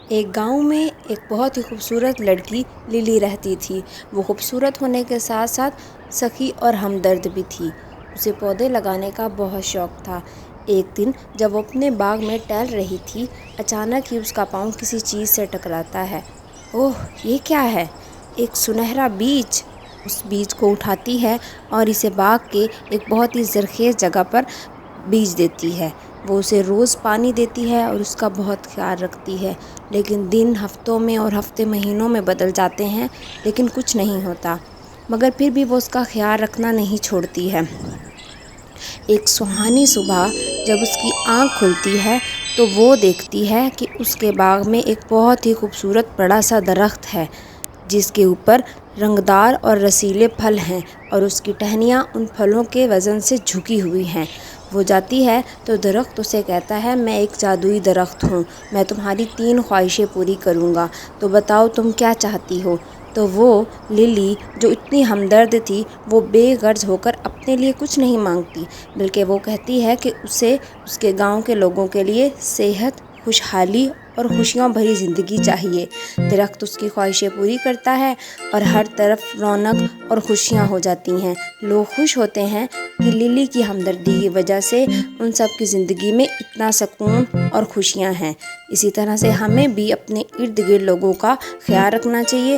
ایک گاؤں میں ایک بہت ہی خوبصورت لڑکی للی رہتی تھی۔ وہ خوبصورت ہونے کے ساتھ ساتھ سخی اور ہمدرد بھی تھی۔ اسے پودے لگانے کا بہت شوق تھا۔ ایک دن جب وہ اپنے باغ میں ٹہل رہی تھی، اچانک ہی اس کا پاؤں کسی چیز سے ٹکراتا ہے۔ اوہ، یہ کیا ہے؟ ایک سنہرا بیج! اس بیج کو اٹھاتی ہے اور اسے باغ کے ایک بہت ہی زرخیز جگہ پر بیج دیتی ہے۔ وہ اسے روز پانی دیتی ہے اور اس کا بہت خیال رکھتی ہے، لیکن دن ہفتوں میں اور ہفتے مہینوں میں بدل جاتے ہیں، لیکن کچھ نہیں ہوتا، مگر پھر بھی وہ اس کا خیال رکھنا نہیں چھوڑتی ہے۔ ایک سہانی صبح جب اس کی آنکھ کھلتی ہے تو وہ دیکھتی ہے کہ اس کے باغ میں ایک بہت ہی خوبصورت بڑا سا درخت ہے، جس کے اوپر رنگدار اور رسیلے پھل ہیں اور اس کی ٹہنیاں ان پھلوں کے وزن سے جھکی ہوئی ہیں۔ وہ جاتی ہے تو درخت اسے کہتا ہے، میں ایک جادوئی درخت ہوں، میں تمہاری 3 خواہشیں پوری کروں گا، تو بتاؤ تم کیا چاہتی ہو؟ تو وہ للی جو اتنی ہمدرد تھی، وہ بے غرض ہو کر اپنے لیے کچھ نہیں مانگتی، بلکہ وہ کہتی ہے کہ اسے اس کے گاؤں کے لوگوں کے لیے صحت، خوشحالی اور خوشیاں بھری زندگی چاہیے۔ درخت اس کی خواہشیں پوری کرتا ہے اور ہر طرف رونق اور خوشیاں ہو جاتی ہیں۔ لوگ خوش ہوتے ہیں کہ للی کی ہمدردی کی وجہ سے ان سب کی زندگی میں اتنا سکون اور خوشیاں ہیں۔ اسی طرح سے ہمیں بھی اپنے ارد گرد لوگوں کا خیال رکھنا چاہیے